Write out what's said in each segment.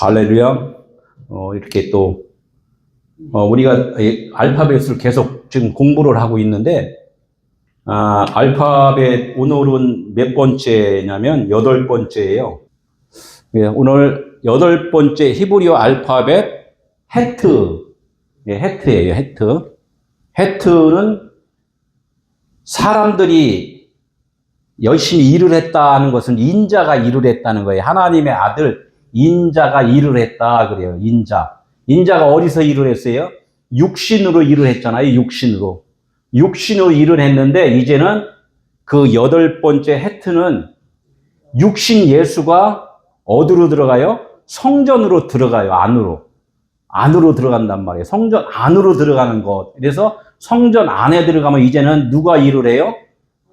할렐루야. 이렇게 또 우리가 이 알파벳을 계속 지금 공부를 하고 있는데, 알파벳 오늘은 몇 번째냐면 8번째예요. 오늘 8번째 히브리어 알파벳 헤트. 헤트예요. 헤트. 헤트는 사람들이 열심히 일을 했다는 것은 인자가 일을 했다는 거예요. 하나님의 아들 인자가 일을 했다 그래요. 인자가 어디서 일을 했어요? 육신으로 일을 했잖아요. 육신으로 일을 했는데, 이제는 그 8번째 헤트는 육신 예수가 어디로 들어가요? 성전으로 들어가요. 안으로 들어간단 말이에요. 성전 안으로 들어가는 것. 그래서 성전 안에 들어가면 이제는 누가 일을 해요?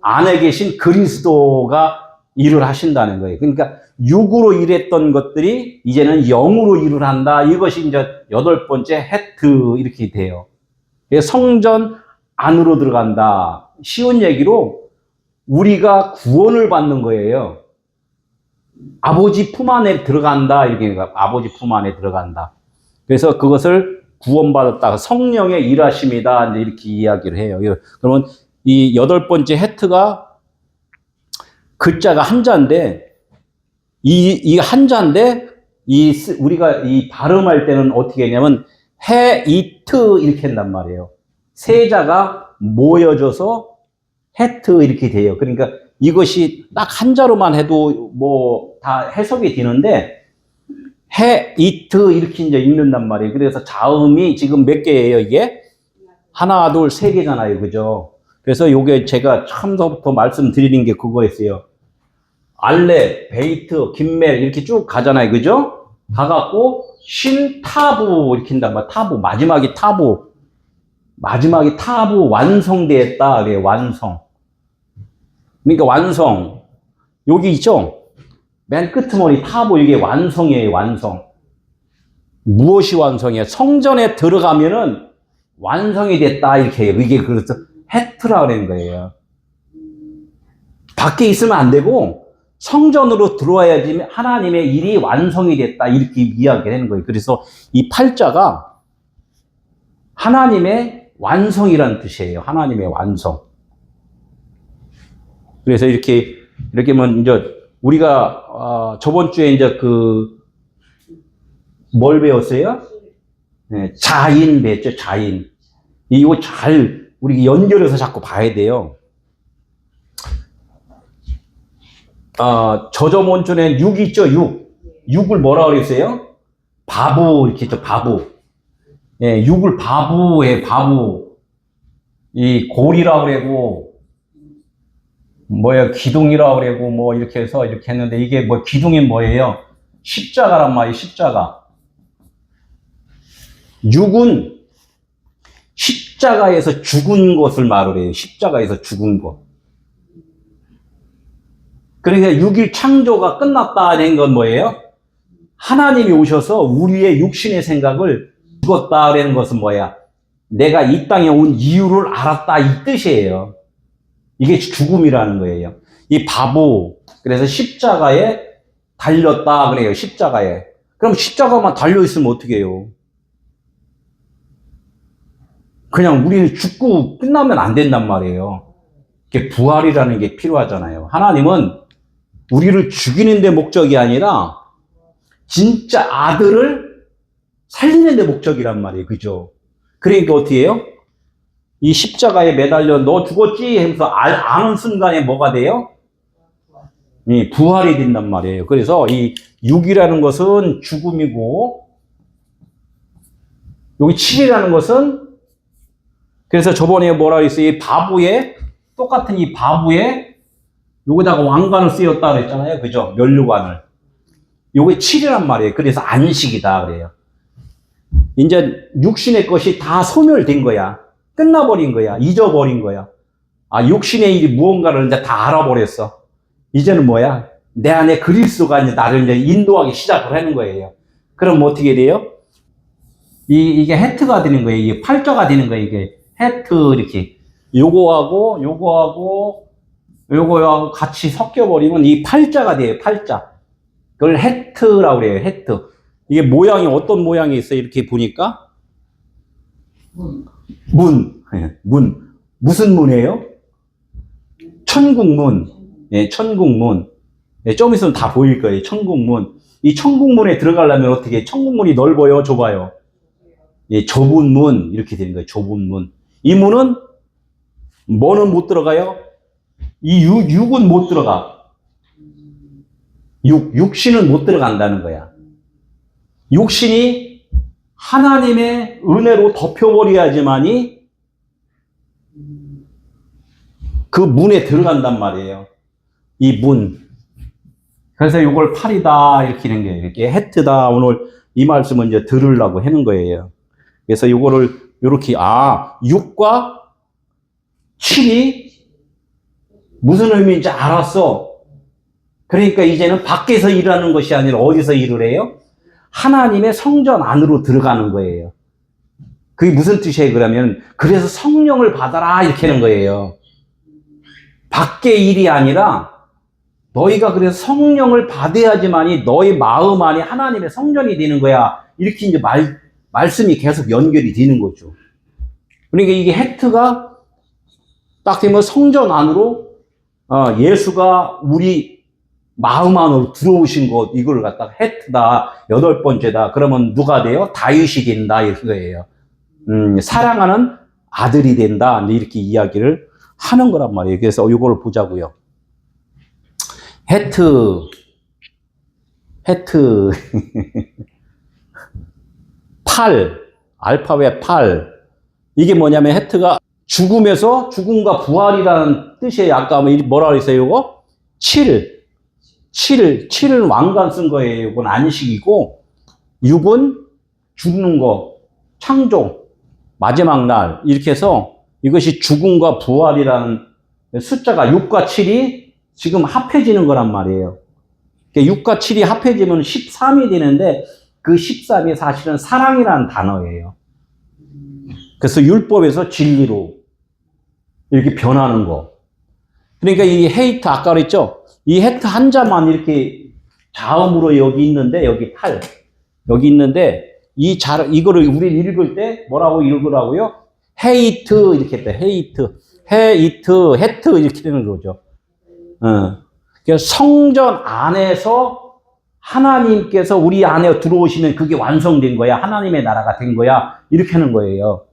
안에 계신 그리스도가 일을 하신다는 거예요. 그러니까 육으로 일했던 것들이 이제는 영으로 일을 한다. 이것이 이제 8번째 헤트 이렇게 돼요. 성전 안으로 들어간다. 쉬운 얘기로 우리가 구원을 받는 거예요. 아버지 품 안에 들어간다. 이렇게 아버지 품 안에 들어간다. 그래서 그것을 구원받았다. 성령의 일하심이다. 이렇게 이야기를 해요. 그러면 이 8번째 헤트가 글자가 한자인데, 이 한자인데, 우리가 이 발음할 때는 어떻게 했냐면, 헤이트 이렇게 한단 말이에요. 세자가 모여져서 헤트 이렇게 돼요. 그러니까 이것이 딱 한자로만 해도 뭐 다 해석이 되는데, 헤이트 이렇게 이제 읽는단 말이에요. 그래서 자음이 지금 몇 개예요, 이게? 하나, 둘, 세 개잖아요. 그죠? 그래서 요게 제가 처음부터 말씀드리는 게 그거였어요. 알레, 베이트, 김멜 이렇게 쭉 가잖아요. 그죠? 가갖고 신, 타부 이렇게 한단 말이에요. 타부, 마지막이 타부 완성되었다. 그래요. 완성. 그러니까 완성. 여기 있죠? 맨 끝머리 타부, 이게 완성이에요. 완성. 무엇이 완성이에요? 성전에 들어가면은 완성이 됐다. 이렇게 해요. 이게 그래서 헤트라 그러는 거예요. 밖에 있으면 안 되고 성전으로 들어와야지 하나님의 일이 완성이 됐다. 이렇게 이야기를 하는 거예요. 그래서 이 팔자가 하나님의 완성이라는 뜻이에요. 하나님의 완성. 그래서 이렇게 하면 이제 우리가 저번 주에 이제 뭘 배웠어요? 네, 자인 배웠죠. 자인. 이거 잘 우리 연결해서 자꾸 봐야 돼요. 저저번주에 6 있죠. 6을 뭐라 그랬어요? 바보 이렇게 했죠. 바보. 예, 6을 바보에 바보. 이 골이라 그러고 기둥이라 그러고 뭐 이렇게 해서 이렇게 했는데, 이게 기둥이 뭐예요? 십자가란 말이에요. 십자가. 6은 십자가에서 죽은 것을 말을 해요. 십자가에서 죽은 것. 그러니까 6일 창조가 끝났다는 건 뭐예요? 하나님이 오셔서 우리의 육신의 생각을 죽었다는 것은 뭐야? 내가 이 땅에 온 이유를 알았다, 이 뜻이에요. 이게 죽음이라는 거예요. 이 바보. 그래서 십자가에 달렸다 그래요. 십자가에. 그럼 십자가만 달려있으면 어떻게 해요? 그냥 우리는 죽고 끝나면 안 된단 말이에요. 이게 부활이라는 게 필요하잖아요. 하나님은 우리를 죽이는 데 목적이 아니라 진짜 아들을 살리는 데 목적이란 말이에요. 그죠? 그러니까 어떻게 해요? 이 십자가에 매달려 너 죽었지? 하면서 아는 순간에 뭐가 돼요? 부활이 된단 말이에요. 그래서 이 6이라는 것은 죽음이고, 여기 7이라는 것은, 그래서 저번에 뭐라 그랬어요? 이 바보에, 똑같은 이 바보에 여기다가 왕관을 쓰였다 그랬잖아요. 그죠? 면류관을. 요게 7이란 말이에요. 그래서 안식이다 그래요. 이제 육신의 것이 다 소멸된 거야. 끝나버린 거야. 잊어버린 거야. 육신의 일이 무언가를 이제 다 알아버렸어. 이제는 뭐야? 내 안에 그리스도가 이제 나를 이제 인도하기 시작을 하는 거예요. 그럼 어떻게 돼요? 이게 헤트가 되는 거예요. 이게 팔자가 되는 거예요. 이게 헤트 이렇게. 요거하고 요거하고 같이 섞여버리면 이 팔자가 돼요, 팔자. 그걸 헤트라고 그래요, 헤트. 이게 모양이 어떤 모양이 있어요, 이렇게 보니까? 문. 문. 무슨 문이에요? 천국문. 예, 천국문. 예, 좀 있으면 다 보일 거예요, 천국문. 이 천국문에 들어가려면 어떻게, 천국문이 넓어요, 좁아요? 예, 좁은 문. 이렇게 되는 거예요, 좁은 문. 이 문은, 뭐는 못 들어가요? 이 육은 못 들어가. 육신은 못 들어간다는 거야. 육신이 하나님의 은혜로 덮여버려야지만이 그 문에 들어간단 말이에요. 이 문. 그래서 이걸 팔이다 이렇게 하는 거예요. 이렇게 헤트다. 오늘 이 말씀을 이제 들으려고 하는 거예요. 그래서 이거를 이렇게 6과 7이 무슨 의미인지 알았어. 그러니까 이제는 밖에서 일하는 것이 아니라 어디서 일을 해요? 하나님의 성전 안으로 들어가는 거예요. 그게 무슨 뜻이에요, 그러면? 그래서 성령을 받아라, 이렇게 하는 거예요. 밖의 일이 아니라, 너희가 그래서 성령을 받아야지만이 너희 마음 안에 하나님의 성전이 되는 거야. 이렇게 이제 말씀이 계속 연결이 되는 거죠. 그러니까 이게 헤트가 딱 되면 성전 안으로, 예수가 우리 마음 안으로 들어오신 것, 이걸 갖다가 헤트다, 8번째다. 그러면 누가 돼요? 다윗이 된다, 이거예요. 사랑하는 아들이 된다. 이렇게 이야기를 하는 거란 말이에요. 그래서 이걸 보자고요. 헤트, 8, 알파벳 8. 이게 뭐냐면 헤트가 죽음에서 죽음과 부활이라는 뜻이에요. 아까 뭐라 그랬어요, 이거? 7은 왕관 쓴 거예요. 이건 안식이고, 6은 죽는 거, 창조, 마지막 날. 이렇게 해서 이것이 죽음과 부활이라는 숫자가 6과 7이 지금 합해지는 거란 말이에요. 6과 7이 합해지면 13이 되는데 그 13이 사실은 사랑이라는 단어예요. 그래서 율법에서 진리로 이렇게 변하는 거. 그러니까 이 헤이트, 아까 그랬죠? 이 헤트 한자만 이렇게 자음으로 여기 있는데, 여기 8. 여기 있는데, 이거를 우리 읽을 때 뭐라고 읽으라고요? 헤이트, 이렇게 했다. 헤이트, 헤트, 이렇게 되는 거죠. 그러니까 성전 안에서 하나님께서 우리 안에 들어오시면 그게 완성된 거야. 하나님의 나라가 된 거야. 이렇게 하는 거예요.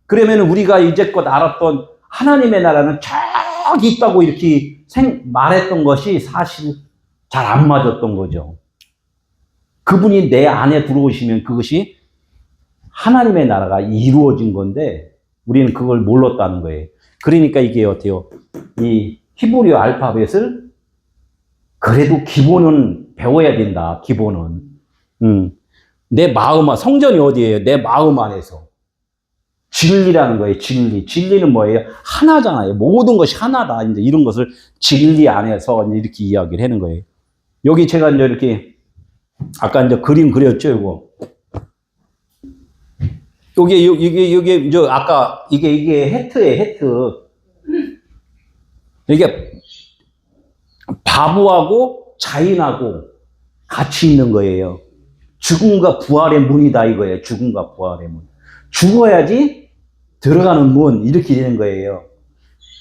그러면 우리가 이제껏 알았던 하나님의 나라는 저기 있다고 이렇게 말했던 것이 사실 잘 안 맞았던 거죠. 그분이 내 안에 들어오시면 그것이 하나님의 나라가 이루어진 건데 우리는 그걸 몰랐다는 거예요. 그러니까 이게 어때요? 이 히브리어 알파벳을 그래도 기본은 배워야 된다. 기본은. 내 마음, 성전이 어디예요? 내 마음 안에서. 진리라는 거예요. 진리. 진리는 뭐예요? 하나잖아요. 모든 것이 하나다. 이제 이런 것을 진리 안에서 이렇게 이야기를 하는 거예요. 여기 제가 이제 이렇게 아까 이제 그림 그렸죠, 이거. 이게 이제 아까 이게 헤트예요, 헤트. 이게 바보하고 자인하고 같이 있는 거예요. 죽음과 부활의 문이다 이거예요. 죽음과 부활의 문. 죽어야지 들어가는 문 이렇게 되는 거예요.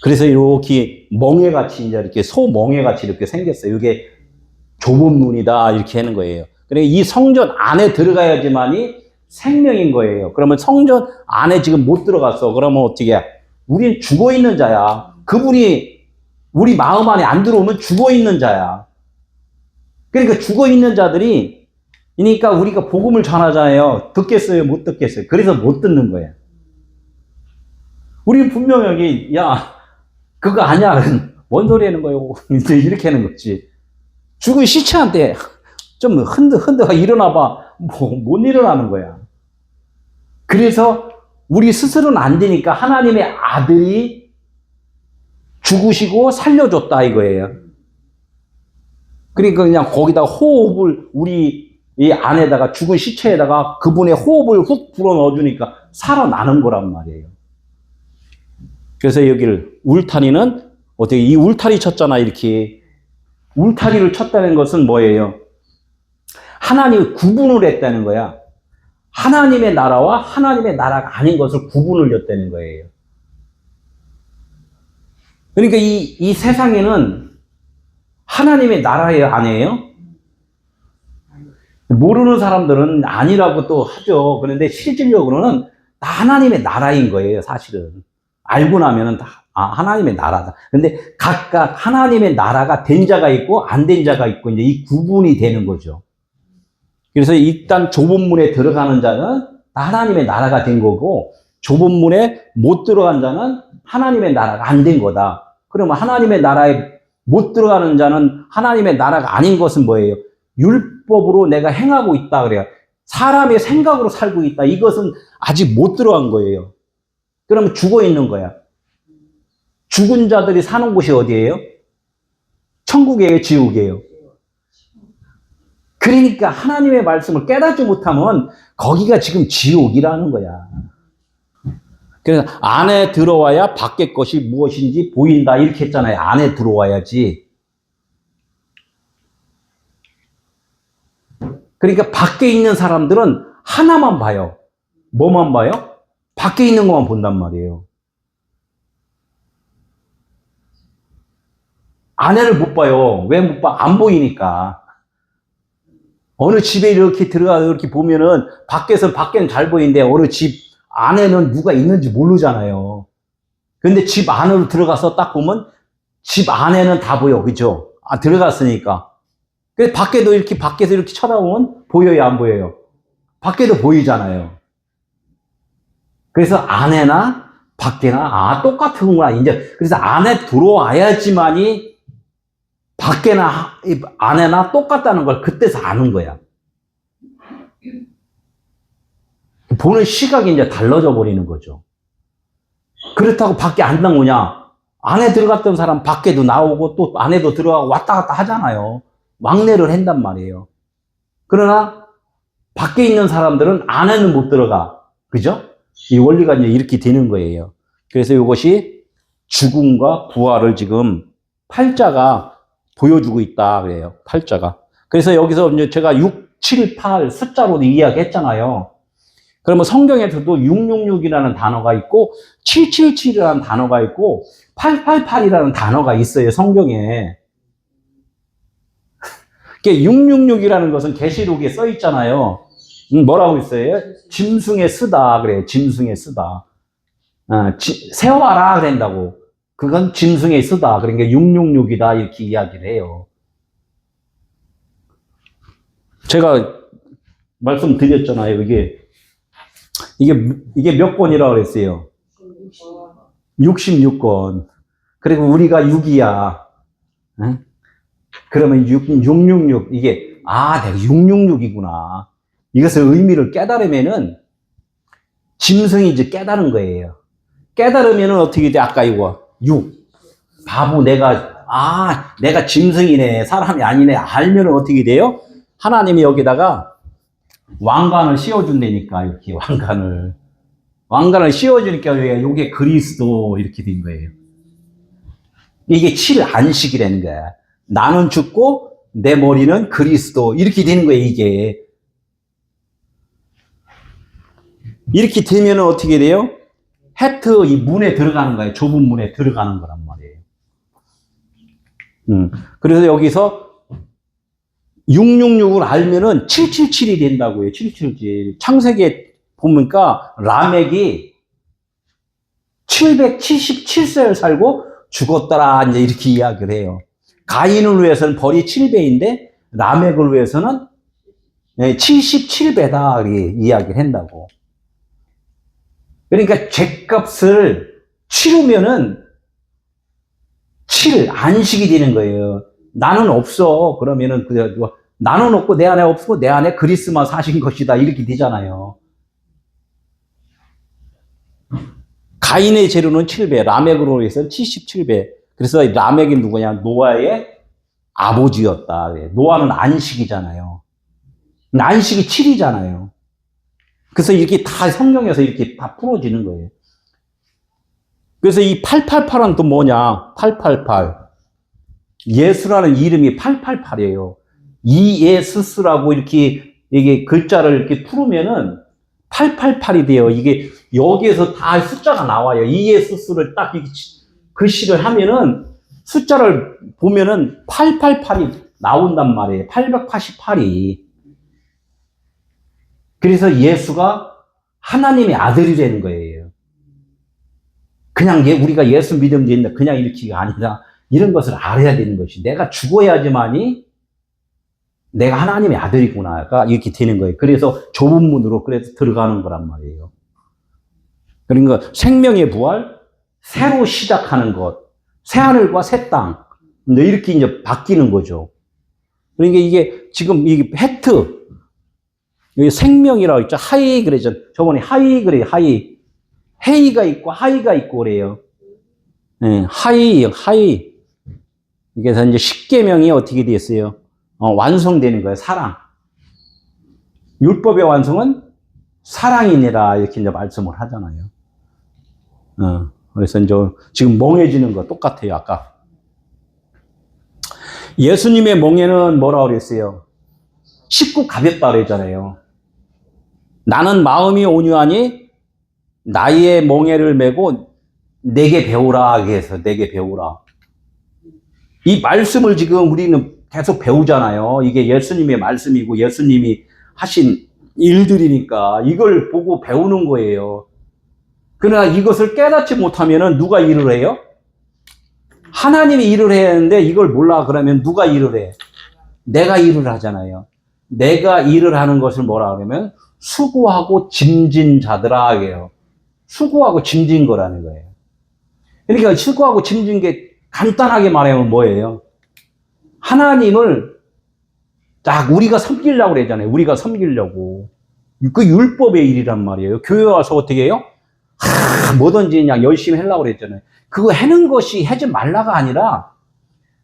그래서 이렇게 멍에같이 이제 이렇게 소멍에같이 이렇게 생겼어요. 이게 좁은 문이다 이렇게 하는 거예요. 그러니까 이 성전 안에 들어가야지만이 생명인 거예요. 그러면 성전 안에 지금 못 들어갔어. 그러면 어떻게 해? 우린 죽어 있는 자야. 그분이 우리 마음 안에 안 들어오면 죽어 있는 자야. 그러니까 죽어 있는 자들이 그러니까 우리가 복음을 전하잖아요. 듣겠어요? 못 듣겠어요? 그래서 못 듣는 거예요. 우리는 분명히 야 그거 아니야. 뭔 소리 하는 거예요? 이렇게 하는 거지. 죽은 시체한테 좀 흔들어 일어나봐. 못 일어나는 거야. 그래서 우리 스스로는 안 되니까 하나님의 아들이 죽으시고 살려줬다 이거예요. 그러니까 그냥 거기다 호흡을 우리 이 안에다가 죽은 시체에다가 그분의 호흡을 훅 불어넣어주니까 살아나는 거란 말이에요. 그래서 여기를 울타리는 어떻게 이 울타리 쳤잖아, 이렇게. 울타리를 쳤다는 것은 뭐예요? 하나님이 구분을 했다는 거야. 하나님의 나라와 하나님의 나라가 아닌 것을 구분을 줬다는 거예요. 그러니까 이 세상에는 하나님의 나라에 아니에요? 모르는 사람들은 아니라고 또 하죠. 그런데 실질적으로는 다 하나님의 나라인 거예요, 사실은. 알고 나면은 다, 하나님의 나라다. 근데 각각 하나님의 나라가 된 자가 있고 안 된 자가 있고 이제 이 구분이 되는 거죠. 그래서 일단 좁은 문에 들어가는 자는 다 하나님의 나라가 된 거고, 좁은 문에 못 들어간 자는 하나님의 나라가 안 된 거다. 그러면 하나님의 나라에 못 들어가는 자는 하나님의 나라가 아닌 것은 뭐예요? 율법으로 내가 행하고 있다 그래요. 사람의 생각으로 살고 있다. 이것은 아직 못 들어간 거예요. 그러면 죽어 있는 거야. 죽은 자들이 사는 곳이 어디예요? 천국이에요, 지옥이에요? 그러니까 하나님의 말씀을 깨닫지 못하면 거기가 지금 지옥이라는 거야. 그래서 안에 들어와야 밖의 것이 무엇인지 보인다 이렇게 했잖아요. 안에 들어와야지. 그러니까 밖에 있는 사람들은 하나만 봐요. 뭐만 봐요? 밖에 있는 것만 본단 말이에요. 안에를 못 봐요. 왜 못 봐? 안 보이니까. 어느 집에 이렇게 들어가서 이렇게 보면은 밖에는 잘 보이는데 어느 집 안에는 누가 있는지 모르잖아요. 근데 집 안으로 들어가서 딱 보면 집 안에는 다 보여. 그죠? 들어갔으니까. 그래서 밖에도 이렇게 밖에서 이렇게 쳐다보면 보여요, 안 보여요? 밖에도 보이잖아요. 그래서 안에나 밖에나 똑같은구나. 이제 그래서 안에 들어와야지만이 밖에나 안에나 똑같다는 걸 그때서 아는 거야. 보는 시각이 이제 달라져 버리는 거죠. 그렇다고 밖에 안 나오냐? 안에 들어갔던 사람 밖에도 나오고 또 안에도 들어가고 왔다 갔다 하잖아요. 왕래를 한단 말이에요. 그러나 밖에 있는 사람들은 안에는 못 들어가. 그죠? 이 원리가 이제 이렇게 되는 거예요. 그래서 이것이 죽음과 부활을 지금 팔자가 보여주고 있다 그래요. 팔자가. 그래서 여기서 이제 제가 6, 7, 8 숫자로 이야기했잖아요. 그러면 성경에서도 666이라는 단어가 있고 777이라는 단어가 있고 888이라는 단어가 있어요. 성경에. 666이라는 것은 계시록에 써 있잖아요. 뭐라고 있어요? 짐승의 쓰다 그래요. 짐승의 쓰다. 세워라 그런다고. 그건 짐승의 쓰다. 그러니까 666이다 이렇게 이야기를 해요. 제가 말씀드렸잖아요. 이게 몇 권이라고 그랬어요? 66권. 그리고 우리가 6이야. 응? 그러면 666. 이게, 내가 666이구나. 이것의 의미를 깨달으면은, 짐승이 이제 깨달은 거예요. 깨달으면은 어떻게 돼? 아까 이거, 6. 바보, 내가 짐승이네. 사람이 아니네. 알면은 어떻게 돼요? 하나님이 여기다가 왕관을 씌워준다니까, 이렇게 왕관을 씌워주니까 이게 그리스도 이렇게 된 거예요. 이게 7안식이라는 거야. 나는 죽고 내 머리는 그리스도 이렇게 되는 거예요. 이게 이렇게 되면 어떻게 돼요? 해트 이 문에 들어가는 거예요. 좁은 문에 들어가는 거란 말이에요. 그래서 여기서 666을 알면은 777이 된다고요. 777. 창세기에 보니까 라멕이 777세를 살고 죽었더라. 이제 이렇게 이야기를 해요. 가인을 위해서는 벌이 7배인데 라멕을 위해서는 77배다. 이렇게 이야기를 한다고. 그러니까 죄값을 치르면은 7안식이 되는 거예요. 나는 없어. 그러면은 나는 없고 내 안에 없고 내 안에 그리스만 사신 것이다. 이렇게 되잖아요. 가인의 재료는 7배, 라멕으로 해서 77배. 그래서 라멕이 누구냐? 노아의 아버지였다. 노아는 안식이잖아요. 안식이 7이잖아요. 그래서 이렇게 다 성경에서 이렇게 다 풀어지는 거예요. 그래서 이 888은 또 뭐냐? 888. 예수라는 이름이 888이에요. 이예수스라고 이렇게 이게 글자를 이렇게 풀으면은 888이 돼요. 이게 여기에서 다 숫자가 나와요. 이예수스를 딱 이렇게 글씨를 하면은 숫자를 보면은 888이 나온단 말이에요. 888이. 그래서 예수가 하나님의 아들이 되는 거예요. 그냥 우리가 예수 믿으면 된다. 그냥 이렇게가 아니라 이런 것을 알아야 되는 것이 내가 죽어야지만이 내가 하나님의 아들이구나가 이렇게 되는 거예요. 그래서 좁은 문으로 그래서 들어가는 거란 말이에요. 그러니까 생명의 부활, 새로 시작하는 것, 새 하늘과 새 땅 이렇게 이제 바뀌는 거죠. 그러니까 이게 지금 이게 헥트 여기 생명이라고 있죠. 하이 그래죠. 저번에 하이 그래요. 하이 헤이가 있고 하이가 있고 그래요. 네, 하이. 그래서 이제 십계명이 어떻게 됐어요? 완성되는 거예요. 사랑. 율법의 완성은 사랑이니라 이렇게 이제 말씀을 하잖아요. 그래서 이제 지금 멍해지는 거 똑같아요. 아까 예수님의 멍에는 뭐라고 그랬어요? 쉽고 가볍다 그랬잖아요. 나는 마음이 온유하니 나의 멍에를 메고 내게 배우라. 그래서 내게 배우라. 이 말씀을 지금 우리는 계속 배우잖아요. 이게 예수님의 말씀이고 예수님이 하신 일들이니까 이걸 보고 배우는 거예요. 그러나 이것을 깨닫지 못하면 누가 일을 해요? 하나님이 일을 해야 하는데 이걸 몰라 그러면 누가 일을 해? 내가 일을 하잖아요. 내가 일을 하는 것을 뭐라 그러면 수고하고 짐진 자들아 해요. 수고하고 짐진 거라는 거예요. 그러니까 수고하고 짐진 게 간단하게 말하면 뭐예요? 하나님을 딱 우리가 섬기려고 그러잖아요. 우리가 섬기려고. 그 율법의 일이란 말이에요. 교회 와서 어떻게 해요? 뭐든지 그냥 열심히 하려고 그랬잖아요. 그거 하는 것이 하지 말라가 아니라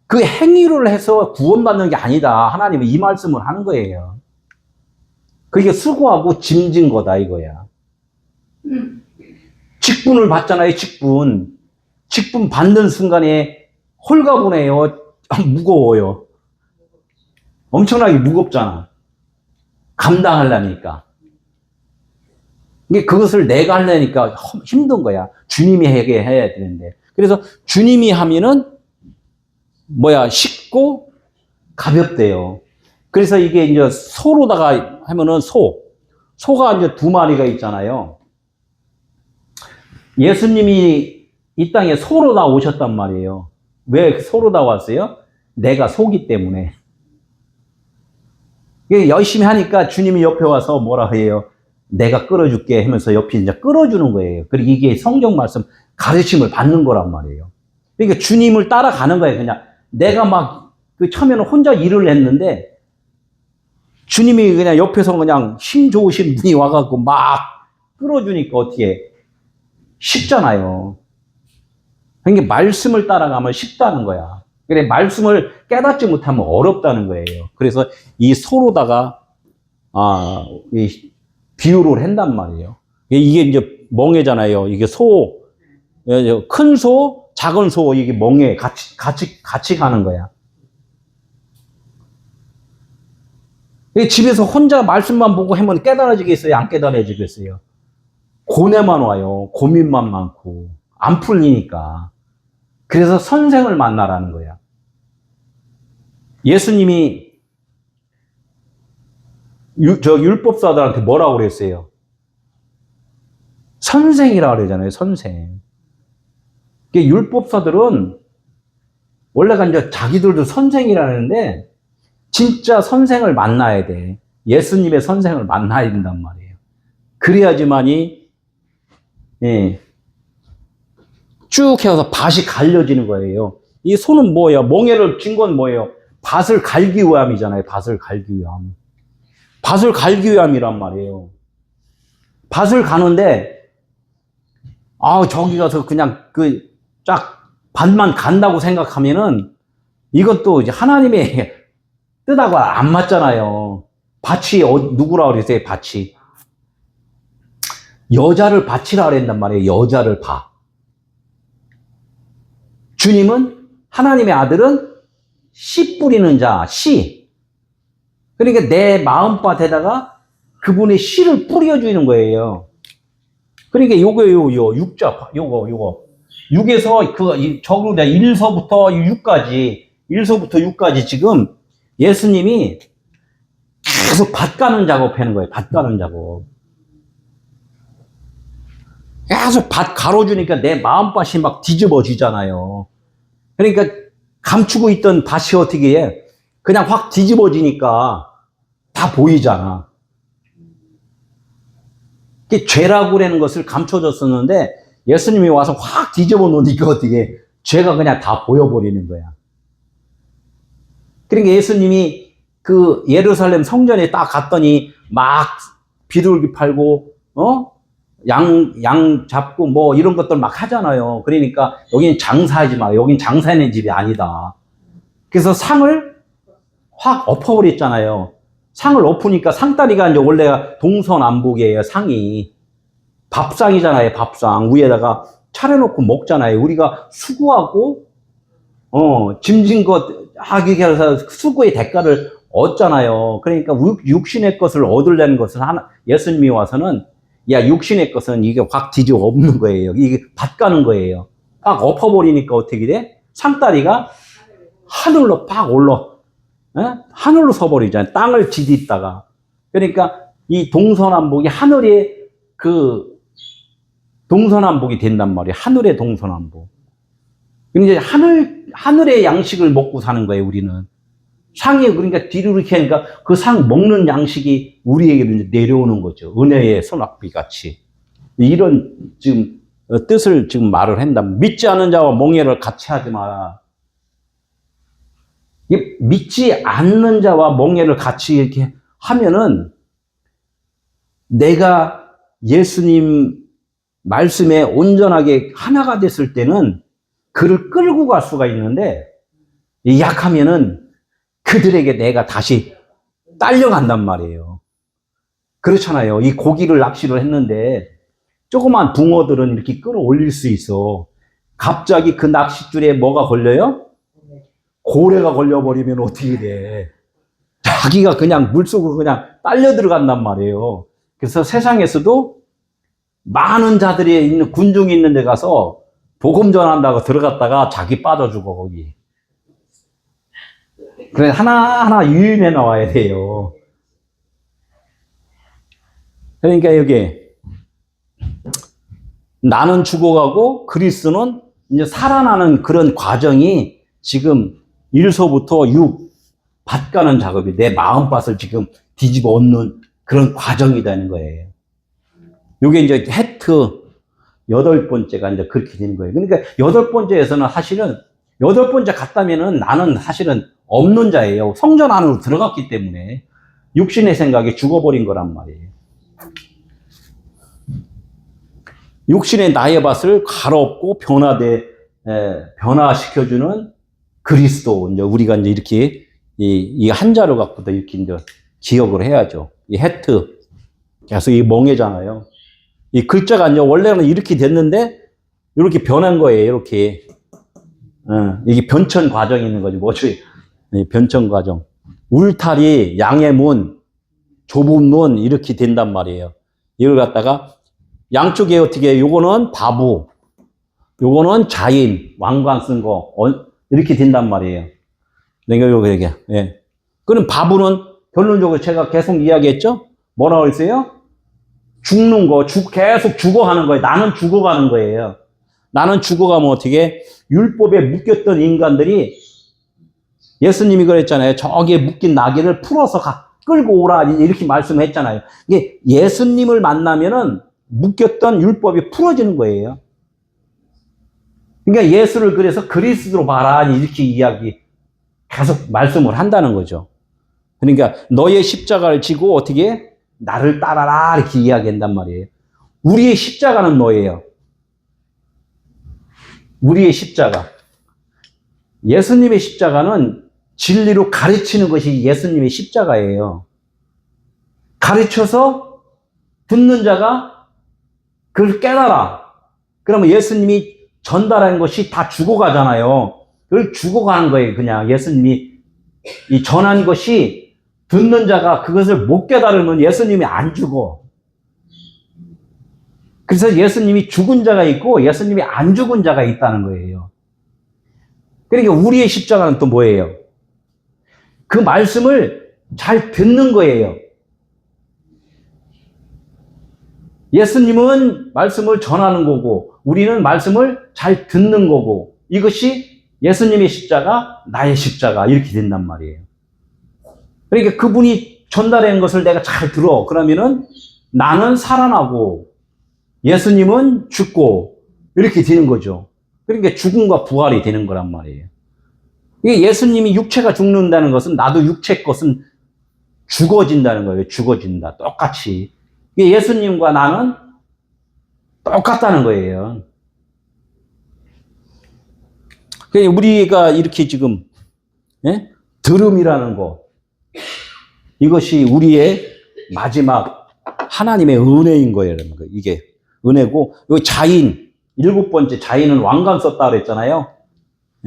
그 행위를 해서 구원받는 게 아니다. 하나님은 이 말씀을 하는 거예요. 그게 수고하고 짐진 거다 이거야. 직분을 받잖아요. 직분 받는 순간에 홀가분해요. 무거워요. 엄청나게 무겁잖아. 감당하려니까. 이게 그것을 내가 하려니까 힘든 거야. 주님이 하게 해야 되는데. 그래서 주님이 하면은 쉽고 가볍대요. 그래서 이게 이제 소로다가 하면은 소가 이제 두 마리가 있잖아요. 예수님이 이 땅에 소로 다 오셨단 말이에요. 왜 소로 다 왔어요? 내가 소기 때문에. 열심히 하니까 주님이 옆에 와서 뭐라 해요? 내가 끌어줄게 하면서 옆에 이제 끌어주는 거예요. 그리고 이게 성경 말씀 가르침을 받는 거란 말이에요. 그러니까 주님을 따라가는 거예요. 그냥 내가 처음에는 혼자 일을 했는데 주님이 그냥 옆에서 그냥 힘 좋으신 분이 와갖고 막 끌어주니까 어떻게 쉽잖아요. 그러니까 말씀을 따라가면 쉽다는 거야. 그래 말씀을 깨닫지 못하면 어렵다는 거예요. 그래서 이 소로다가 이 비유를 한단 말이에요. 이게 이제 멍에잖아요. 이게 큰 소, 작은 소 이게 멍에 같이 가는 거야. 집에서 혼자 말씀만 보고 하면 깨달아지겠어요? 안 깨달아지겠어요? 고뇌만 와요. 고민만 많고 안 풀리니까. 그래서 선생을 만나라는 거야. 예수님이 율법사들한테 뭐라고 그랬어요? 선생이라고 그러잖아요. 선생. 율법사들은 원래가 이제 자기들도 선생이라는데 진짜 선생을 만나야 돼. 예수님의 선생을 만나야 된단 말이에요. 그래야지만이 쭉 해서 밭이 갈려지는 거예요. 이 소는 뭐예요? 멍에를 쥔 건 뭐예요? 밭을 갈기 위함이잖아요. 밭을 갈기 위함. 밭을 갈기 위함이란 말이에요. 밭을 가는데 저기 가서 그냥 쫙 밭만 간다고 생각하면은 이것도 이제 하나님의 뜻하고 안 맞잖아요. 밭이 누구라고 그랬어요? 밭이 여자를 밭이라 그랬단 말이에요. 여자를 밭. 주님은, 하나님의 아들은 씨 뿌리는 자, 씨. 그러니까 내 마음밭에다가 그분의 씨를 뿌려주는 거예요. 그러니까 요거, 육자, 요거. 6에서 적으로 1서부터 6까지 지금 예수님이 계속 밭 가는 작업 하는 거예요. 밭 가는 작업. 계속 밭 가로주니까 내 마음밭이 막 뒤집어지잖아요. 그러니까 감추고 있던 밭이 어떻게 해? 그냥 확 뒤집어지니까 다 보이잖아. 죄라고 그러는 것을 감춰줬었는데 예수님이 와서 확 뒤집어 놓으니까 어떻게 죄가 그냥 다 보여버리는 거야. 그러니까 예수님이 그 예루살렘 성전에 딱 갔더니 막 비둘기 팔고 양 잡고 뭐 이런 것들 막 하잖아요. 그러니까 여기는 장사하지 마. 여긴 장사하는 집이 아니다. 그래서 상을 확 엎어버렸잖아요. 상을 엎으니까 상다리가 이제 원래 동서남북이에요. 상이 밥상이잖아요. 밥상 위에다가 차려놓고 먹잖아요. 우리가 수고하고 짐진 것 하기 위해서 수고의 대가를 얻잖아요. 그러니까 육신의 것을 얻으려는 것을 예수님이 와서는 육신의 것은 이게 확 뒤집어 엎는 거예요. 이게 밭 가는 거예요. 딱 엎어버리니까 어떻게 돼? 상다리가 하늘로 팍 올라. 하늘로 서버리잖아요. 땅을 디딛다가. 그러니까 이 동서남북이 하늘의 동서남북이 된단 말이에요. 하늘의 동서남북. 이제 하늘의 양식을 먹고 사는 거예요, 우리는. 상이 그러니까 뒤로 이렇게 하니까 그 상 먹는 양식이 우리에게 내려오는 거죠. 은혜의 소낙비 같이. 이런 지금 뜻을 지금 말을 한다. 믿지 않는 자와 멍에를 같이 하지 마라. 믿지 않는 자와 멍에를 같이 이렇게 하면은 내가 예수님 말씀에 온전하게 하나가 됐을 때는 그를 끌고 갈 수가 있는데 약하면은 그들에게 내가 다시 딸려간단 말이에요. 그렇잖아요. 이 고기를 낚시를 했는데 조그만 붕어들은 이렇게 끌어올릴 수 있어. 갑자기 그 낚싯줄에 뭐가 걸려요? 고래가 걸려버리면 어떻게 돼? 자기가 그냥 물속으로 그냥 딸려 들어간단 말이에요. 그래서 세상에서도 많은 자들이 있는 군중이 있는 데 가서 복음 전한다고 들어갔다가 자기 빠져 죽어 거기. 그래 하나하나 유인해 나와야 돼요. 그러니까 여기 나는 죽어가고 그리스도는 이제 살아나는 그런 과정이 지금 1서부터 6 밭 가는 작업이 내 마음밭을 지금 뒤집어 엎는 그런 과정이 되는 거예요. 요게 이제 해트 8번째가 이제 그렇게 되는 거예요. 그러니까 8번째에서는 사실은 8번째 갔다면은 나는 사실은 없는 자예요. 성전 안으로 들어갔기 때문에 육신의 생각이 죽어버린 거란 말이에요. 육신의 나의 밭을 갈아엎고 변화시켜주는 그리스도. 이제 우리가 이제 이렇게 이 한자로 갖고도 이렇게 이제 기억을 해야죠. 이 해트. 그래서 이 멍해잖아요. 이 글자가 이제 원래는 이렇게 됐는데 이렇게 변한 거예요. 이렇게. 이게 변천 과정이 있는 거지. 뭐죠? 변천 과정. 울타리, 양의 문, 좁은 문 이렇게 된단 말이에요. 이걸 갖다가 양쪽에 어떻게 요거는 바부, 요거는 자인, 왕관 쓴 거 이렇게 된단 말이에요. 내가 요거 얘기해. 예. 그럼 바부는 결론적으로 제가 계속 이야기했죠? 뭐라고 했어요? 죽는 거, 계속 죽어가는 거예요. 나는 죽어가는 거예요. 나는 죽어가면 어떻게 율법에 묶였던 인간들이 예수님이 그랬잖아요. 저기에 묶인 나귀를 풀어서 끌고 오라 이렇게 말씀했잖아요. 이게 예수님을 만나면은 묶였던 율법이 풀어지는 거예요. 그러니까 예수를 그래서 그리스도로 봐라 이렇게 이야기 계속 말씀을 한다는 거죠. 그러니까 너의 십자가를 지고 어떻게 나를 따라라 이렇게 이야기한단 말이에요. 우리의 십자가는 뭐예요? 우리의 십자가. 예수님의 십자가는 진리로 가르치는 것이 예수님의 십자가예요. 가르쳐서 듣는 자가 그걸 깨달아. 그러면 예수님이 전달한 것이 다 죽어가잖아요. 그걸 죽어가는 거예요. 그냥 예수님이 이 전한 것이 듣는 자가 그것을 못 깨달으면 예수님이 안 죽어. 그래서 예수님이 죽은 자가 있고 예수님이 안 죽은 자가 있다는 거예요. 그러니까 우리의 십자가는 또 뭐예요? 그 말씀을 잘 듣는 거예요. 예수님은 말씀을 전하는 거고 우리는 말씀을 잘 듣는 거고 이것이 예수님의 십자가, 나의 십자가 이렇게 된단 말이에요. 그러니까 그분이 전달한 것을 내가 잘 들어. 그러면은 나는 살아나고 예수님은 죽고 이렇게 되는 거죠. 그러니까 죽음과 부활이 되는 거란 말이에요. 예수님이 육체가 죽는다는 것은 나도 육체 것은 죽어진다는 거예요. 죽어진다. 똑같이. 예수님과 나는 똑같다는 거예요. 우리가 이렇게 지금 들음이라는 거 이것이 우리의 마지막 하나님의 은혜인 거예요. 이게 은혜고 이 자인 7번째 자인은 왕관 썼다 그랬잖아요.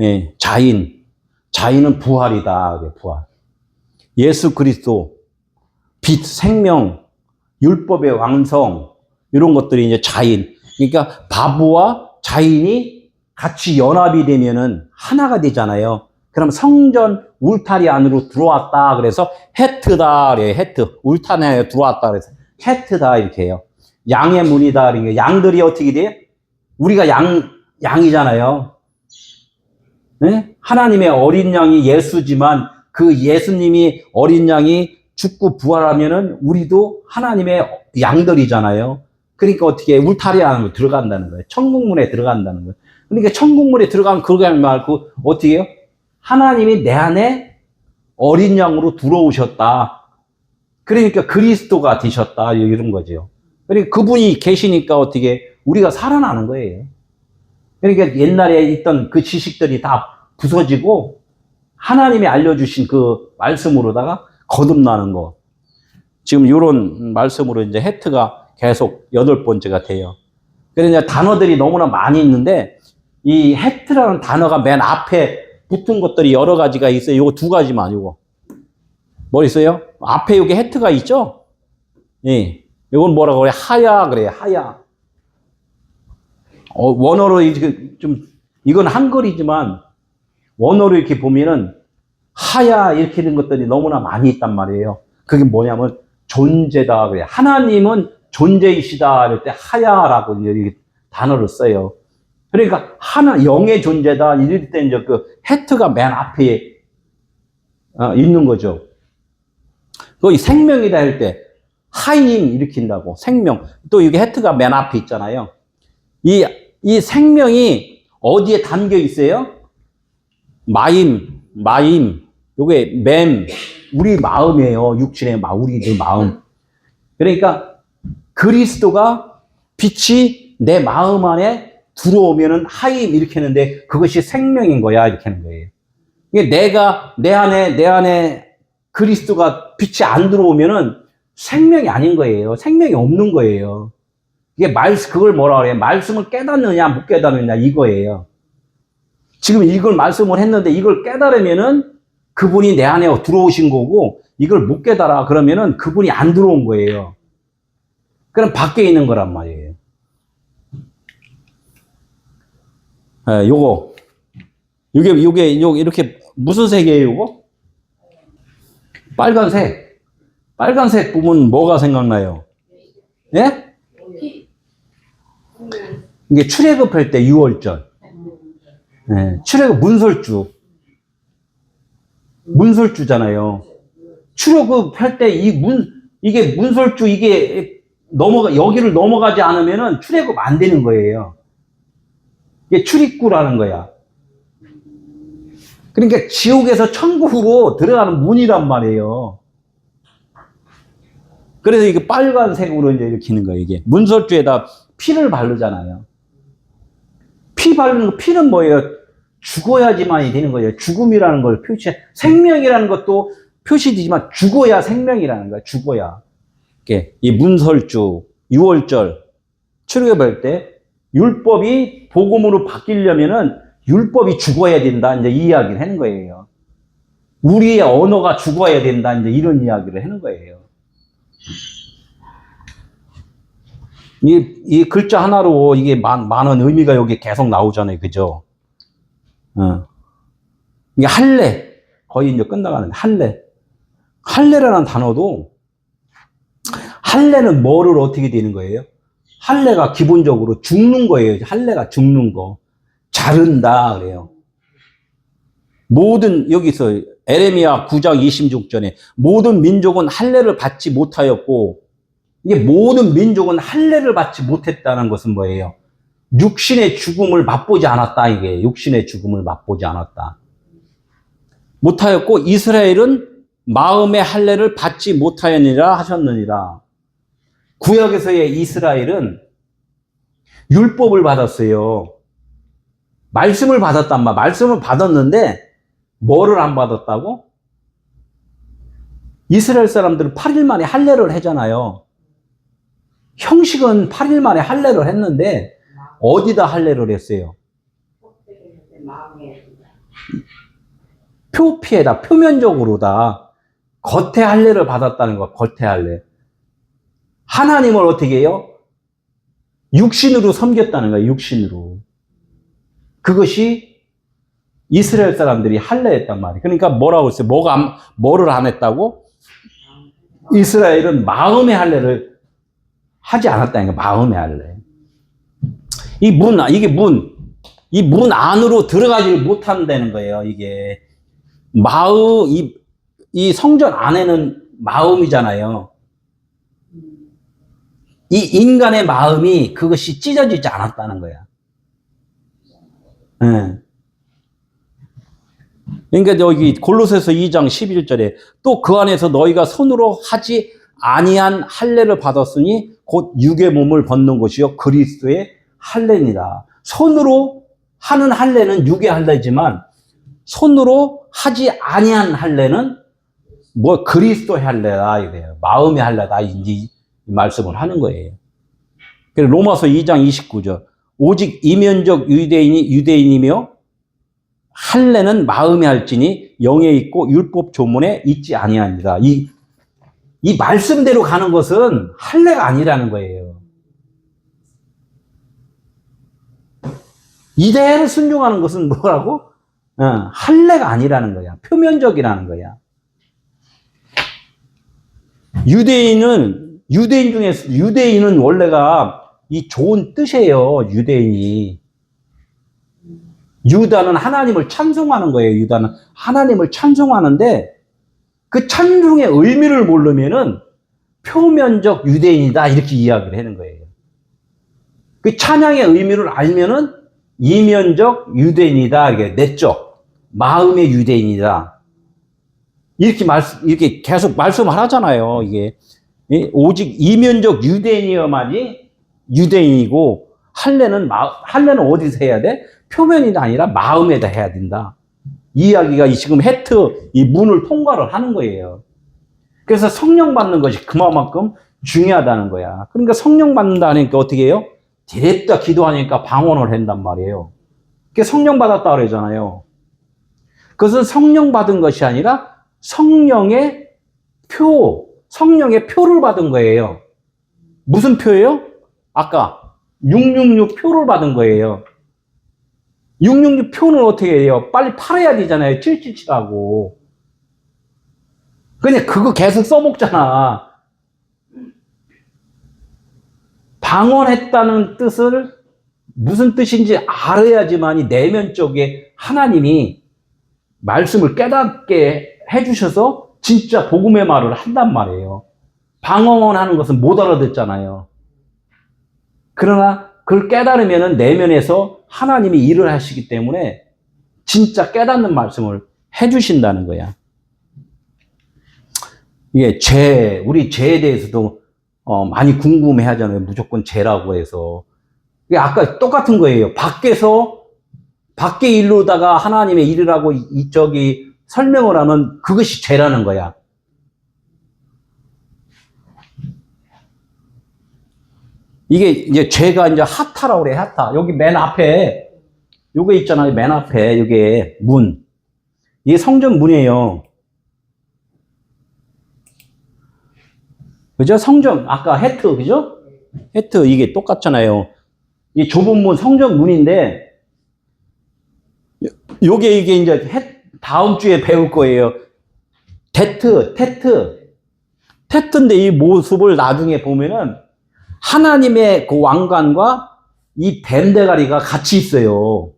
예, 자인은 부활이다. 부활. 예수 그리스도 빛 생명 율법의 완성 이런 것들이 이제 자인. 그러니까 바보와 자인이 같이 연합이 되면은 하나가 되잖아요. 그럼 성전 울타리 안으로 들어왔다. 그래서 헤트다. 그래요. 헤트. 울타리 안에 들어왔다. 그래서 헤트다. 이렇게 해요. 양의 문이다. 그러니까 양들이 어떻게 돼요? 우리가 양이잖아요. 네? 하나님의 어린 양이 예수지만 그 예수님이 어린 양이 죽고 부활하면은 우리도 하나님의 양들이잖아요. 그러니까 어떻게 울타리 안으로 들어간다는 거예요. 천국문에 들어간다는 거예요. 그러니까 천국문에 들어가면 그러게 말고 어떻게 해요? 하나님이 내 안에 어린 양으로 들어오셨다. 그러니까 그리스도가 되셨다. 이런 거죠. 그러니까 그분이 계시니까 어떻게 우리가 살아나는 거예요. 그러니까 옛날에 있던 그 지식들이 다 부서지고 하나님이 알려주신 그 말씀으로다가 거듭나는 거. 지금 이런 말씀으로 이제 헤트가 계속 8번째가 돼요. 그래서 단어들이 너무나 많이 있는데 이 헤트라는 단어가 맨 앞에 붙은 것들이 여러 가지가 있어요. 요거 2가지만 요거. 뭐 있어요? 앞에 여기 헤트가 있죠? 예. 이건 뭐라고 그래? 하야 그래요. 하야. 원어로 좀 이건 한글이지만 원어로 이렇게 보면은 하야 이렇게 된 것들이 너무나 많이 있단 말이에요. 그게 뭐냐면 존재다 그래요. 하나님은 존재이시다 이럴 때 하야라고 이렇게 단어를 써요. 그러니까 영의 존재다 이럴 때 이제 그 헤트가 맨 앞에 있는 거죠. 그 생명이다 할 때 하임 일으킨다고 생명. 또 이게 헤트가 맨 앞에 있잖아요. 이 생명이 어디에 담겨 있어요? 마임. 요게 우리 마음이에요. 육신의 우리들 마음. 그러니까 그리스도가 빛이 내 마음 안에 들어오면은 하임 이렇게 하는데 그것이 생명인 거야. 이렇게 하는 거예요. 이게 내 안에 그리스도가 빛이 안 들어오면은 생명이 아닌 거예요. 생명이 없는 거예요. 이게 그걸 뭐라 그래요? 말씀을 깨닫느냐, 못 깨닫느냐, 이거예요. 지금 이걸 말씀을 했는데 이걸 깨달으면은 그분이 내 안에 들어오신 거고 이걸 못 깨달아. 그러면은 그분이 안 들어온 거예요. 그럼 밖에 있는 거란 말이에요. 요게 이렇게 무슨 색이에요, 요거? 빨간색. 빨간색 보면 뭐가 생각나요? 예? 이게 출애굽할 때 6월절. 예, 출애굽 문설주잖아요. 출애굽할 때 이게 문설주 이게 여기를 넘어가지 않으면은 출애굽 안 되는 거예요. 이게 출입구라는 거야. 그러니까 지옥에서 천국으로 들어가는 문이란 말이에요. 그래서 이게 빨간색으로 이제 이렇게 있는 거예요. 이게 문설주에다 피를 바르잖아요. 피 바르는 거, 피는 뭐예요? 죽어야지만이 되는 거예요. 죽음이라는 걸 생명이라는 것도 표시되지만 죽어야 생명이라는 거야. 죽어야. 이게 이 문설주, 6월절, 출애굽할 때 율법이 복음으로 바뀌려면은 율법이 죽어야 된다. 이제 이 이야기를 하는 거예요. 우리의 언어가 죽어야 된다. 이제 이런 이야기를 하는 거예요. 이 글자 하나로 이게 많은 의미가 여기 계속 나오잖아요. 그죠? 이게 할례. 거의 이제 끝나가는 할례. 할례라는 단어도 할례는 뭐를 어떻게 되는 거예요? 할례가 기본적으로 죽는 거예요. 할례가 죽는 거. 자른다 그래요. 모든 여기서 에레미야 9장 26절에 모든 민족은 할례를 받지 못하였고 이게 모든 민족은 할례를 받지 못했다는 것은 뭐예요? 육신의 죽음을 맛보지 않았다. 이게 육신의 죽음을 맛보지 않았다. 못하였고 이스라엘은 마음의 할례를 받지 못하였느니라 하셨느니라. 구약에서의 이스라엘은 율법을 받았어요. 말씀을 받았단 말. 말씀을 받았는데 뭐를 안 받았다고? 이스라엘 사람들은 8일 만에 할례를 하잖아요. 형식은 8일 만에 할례를 했는데 어디다 할례를 했어요? 표피에다, 표면적으로다. 겉에 할례를 받았다는 거야. 겉에 할례. 하나님을 어떻게 해요? 육신으로 섬겼다는 거야. 육신으로. 그것이 이스라엘 사람들이 할례했단 말이에요. 그러니까 뭐라고 했어요? 뭐를 안 했다고? 이스라엘은 마음의 할례를 하지 않았다는 거야. 마음의 할례. 이 문 안으로 들어가지 못한다는 거예요. 이게 이 성전 안에는 마음이잖아요. 이 인간의 마음이 그것이 찢어지지 않았다는 거야. 네. 그러니까 여기 골로새서 2장 11절에 또 그 안에서 너희가 손으로 하지 아니한 할례를 받았으니 곧 육의 몸을 벗는 것이요 그리스도의 할례니라. 손으로 하는 할례는 육의 할례지만 손으로 하지 아니한 할례는 뭐 그리스도의 할례다 이래요. 마음의 할례다 이 말씀을 하는 거예요. 그래서 로마서 2장 29절 오직 이면적 유대인이 유대인이며 할례는 마음에 할지니 영에 있고 율법 조문에 있지 아니하니라. 이 말씀대로 가는 것은 할례가 아니라는 거예요. 이대로 순종하는 것은 뭐라고? 할례가 아니라는 거야. 표면적이라는 거야. 유대인 중에서 유대인은 원래가 이 좋은 뜻이에요. 유대인이. 유다는 하나님을 찬송하는 거예요. 유다는 하나님을 찬송하는데 그 찬송의 의미를 모르면은 표면적 유대인이다 이렇게 이야기를 하는 거예요. 그 찬양의 의미를 알면은 이면적 유대인이다 이게 내적 마음의 유대인이다 이렇게 계속 말씀을 하잖아요. 이게 오직 이면적 유대인이어만이 유대인이고 할례는 어디서 해야 돼? 표면이 아니라 마음에다 해야 된다. 이 이야기가 지금 이 문을 통과를 하는 거예요. 그래서 성령 받는 것이 그만큼 중요하다는 거야. 그러니까 성령 받는다 하니까 어떻게 해요? 디렉다 기도하니까 방언을 한단 말이에요. 그게 성령 받았다 그러잖아요. 그것은 성령 받은 것이 아니라 성령의 표를 받은 거예요. 무슨 표예요? 아까 666 표를 받은 거예요. 666 표는 어떻게 해요? 빨리 팔아야 되잖아요. 777하고. 그냥 그거 계속 써먹잖아. 방언했다는 뜻을 무슨 뜻인지 알아야지만이 내면 쪽에 하나님이 말씀을 깨닫게 해주셔서 진짜 복음의 말을 한단 말이에요. 방언하는 것은 못 알아듣잖아요. 그러나 그걸 깨달으면 내면에서 하나님이 일을 하시기 때문에 진짜 깨닫는 말씀을 해주신다는 거야. 이게 우리 죄에 대해서도 많이 궁금해 하잖아요. 무조건 죄라고 해서. 이게 아까 똑같은 거예요. 밖에 일로다가 하나님의 일을 하고 설명을 하면 그것이 죄라는 거야. 이게 이제 죄가 이제 하타라고 그래, 하타. 여기 맨 앞에, 요게 있잖아요. 맨 앞에, 요게 문. 이게 성전 문이에요. 그죠? 성전, 아까 헤트, 그죠? 헤트, 이게 똑같잖아요. 이 좁은 문, 성전 문인데, 요게 이게 이제 다음 주에 배울 거예요. 테트인데 이 모습을 나중에 보면은 하나님의 그 왕관과 이 뱀대가리가 같이 있어요.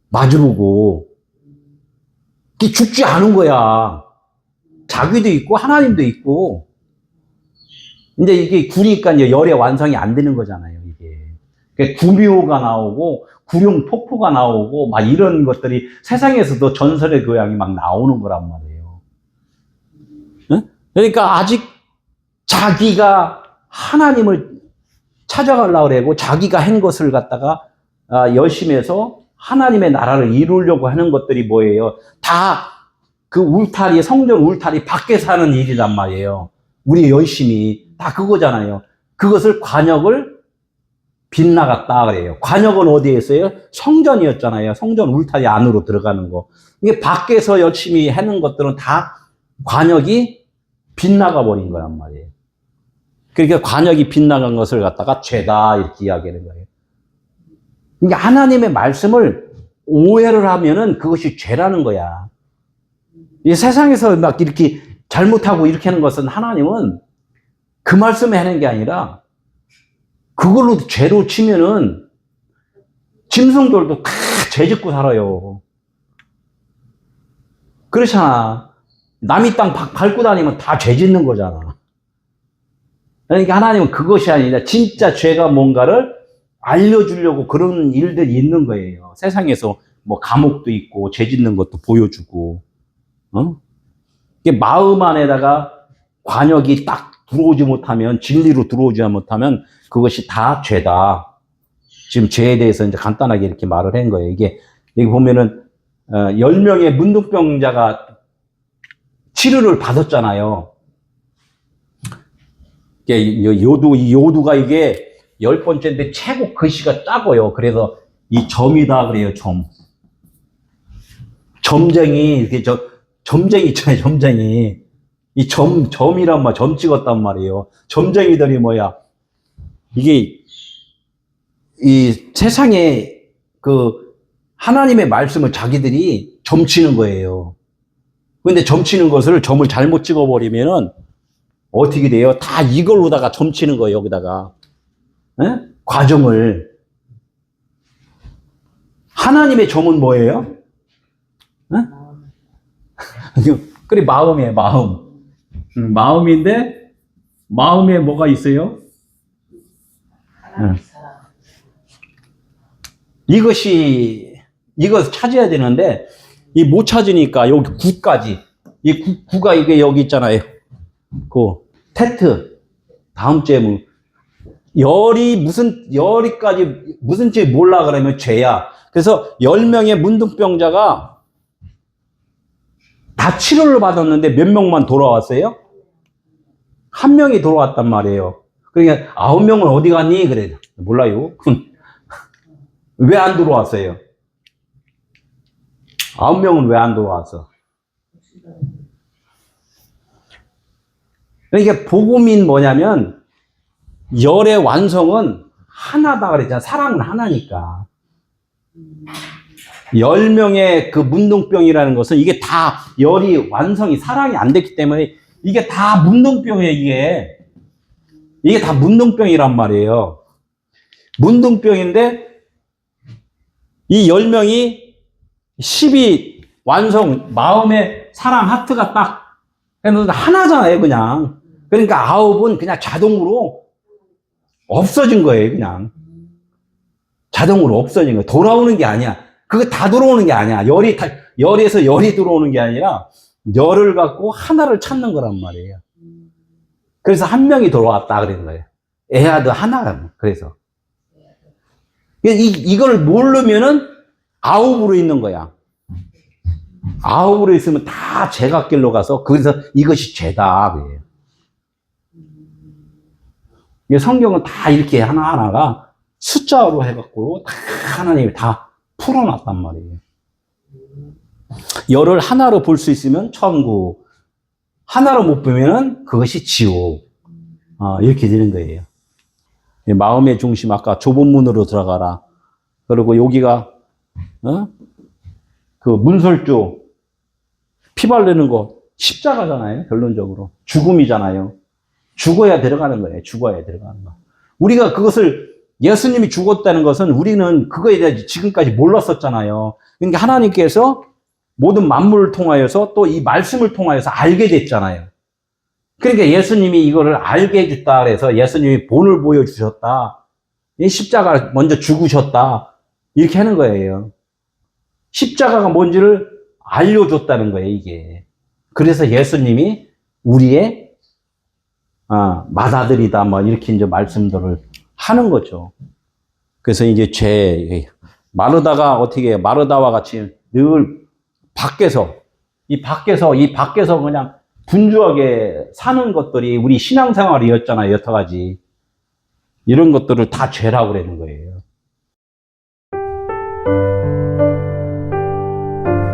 마주보고. 이게 죽지 않은 거야. 자기도 있고 하나님도 있고. 이제 이게 구니까 이제 열의 완성이 안 되는 거잖아요, 이게. 구미호가 나오고, 구룡폭포가 나오고, 막 이런 것들이 세상에서도 전설의 교양이 막 나오는 거란 말이에요. 응? 그러니까 아직 자기가 하나님을 찾아가려고 그러고, 자기가 한 것을 갖다가 열심히 해서 하나님의 나라를 이루려고 하는 것들이 뭐예요? 다 그 울타리, 성전 울타리 밖에서 하는 일이란 말이에요. 우리 열심히. 다 그거잖아요. 그것을 관역을 빗나갔다 그래요. 관역은 어디에 있어요? 성전이었잖아요. 성전 울타리 안으로 들어가는 거. 이게 밖에서 열심히 하는 것들은 다 관역이 빗나가 버린 거란 말이에요. 그러니까 관역이 빗나간 것을 갖다가 죄다 이렇게 이야기하는 거예요. 그러니까 하나님의 말씀을 오해를 하면은 그것이 죄라는 거야. 이 세상에서 막 이렇게 잘못하고 이렇게 하는 것은 하나님은 그 말씀에 하는 게 아니라 그걸로 죄로 치면은 짐승들도 다 죄 짓고 살아요. 그렇잖아. 남의 땅 밟고 다니면 다 죄 짓는 거잖아. 그러니까 하나님은 그것이 아니라 진짜 죄가 뭔가를 알려주려고 그런 일들이 있는 거예요. 세상에서 뭐 감옥도 있고 죄 짓는 것도 보여주고. 이게 마음 안에다가 관역이 딱 들어오지 못하면, 진리로 들어오지 못하면 그것이 다 죄다. 지금 죄에 대해서 이제 간단하게 이렇게 말을 한 거예요. 이게, 여기 보면은, 10명의 문둥병자가 치료를 받았잖아요. 이게 요두가 이게 10번째인데 최고 글씨가 작아요. 그래서 이 점이다 그래요, 점. 점쟁이, 이렇게 점쟁이 있잖아요, 점쟁이. 이 점이란 말, 점 찍었단 말이에요. 점쟁이들이 뭐야. 이게, 이 세상에 그 하나님의 말씀을 자기들이 점치는 거예요. 근데 점치는 것을 점을 잘못 찍어버리면은 어떻게 돼요? 다 이걸로다가 점치는 거예요, 여기다가. 에? 과정을. 하나님의 점은 뭐예요? 그래, 마음이에요, 마음. 마음인데, 마음에 뭐가 있어요? 이것을 찾아야 되는데, 이 못 찾으니까 여기 구까지. 이 구가 이게 여기 있잖아요. 그, 테트. 다음 주에 뭐, 열이까지, 무슨 죄 몰라 그러면 죄야. 그래서 10명의 문둥병자가 다 치료를 받았는데 몇 명만 돌아왔어요? 한 명이 돌아왔단 말이에요. 그러니까 9명은 어디 갔니? 그래. 몰라요. 왜 안 들어왔어요? 9명은 왜 안 들어왔어? 그러니까 복음인 뭐냐면 열의 완성은 하나다 그랬잖아. 사랑은 하나니까. 10명의 그 문둥병이라는 것은 이게 다 열이 완성이 사랑이 안 됐기 때문에 이게 다 문둥병이에요, 이게. 이게 다 문둥병이란 말이에요. 문둥병인데 이 10명이 10이 완성, 마음의 사랑 하트가 딱 해놓는데 하나잖아요, 그냥. 그러니까 9은 그냥 자동으로 없어진 거예요, 그냥. 자동으로 없어진 거예요. 돌아오는 게 아니야. 그거 다 들어오는 게 아니야. 열에서 열이 들어오는 게 아니라 열을 갖고 하나를 찾는 거란 말이에요. 그래서 한 명이 돌아왔다 그러는 거예요. 에하드 하나가. 그래서 이걸 모르면은 아홉으로 있는 거야. 아홉으로 있으면 다 제각길로 가서 거기서 이것이 죄다 그래요. 이 성경은 다 이렇게 하나하나가 숫자로 해갖고 다 하나님이 다 풀어놨단 말이에요. 열을 하나로 볼 수 있으면 천국, 하나로 못 보면은 그것이 지옥. 이렇게 되는 거예요. 마음의 중심, 아까 좁은 문으로 들어가라. 그리고 여기가, 그 문설주, 피 바르는 거, 십자가잖아요, 결론적으로. 죽음이잖아요. 죽어야 들어가는 거예요. 죽어야 들어가는 거. 우리가 그것을, 예수님이 죽었다는 것은 우리는 그거에 대해 지금까지 몰랐었잖아요. 그러니까 하나님께서 모든 만물을 통하여서 또 이 말씀을 통하여서 알게 됐잖아요. 그러니까 예수님이 이거를 알게 해줬다 그래서 예수님이 본을 보여주셨다. 이 십자가 먼저 죽으셨다. 이렇게 하는 거예요. 십자가가 뭔지를 알려줬다는 거예요, 이게. 그래서 예수님이 우리의 맏아들이다, 뭐 이렇게 이제 말씀들을 하는 거죠. 그래서 이제 마르다가 어떻게 해요? 마르다와 같이 늘 밖에서 그냥 분주하게 사는 것들이 우리 신앙생활이었잖아요, 여러 가지. 이런 것들을 다 죄라고 그러는 거예요.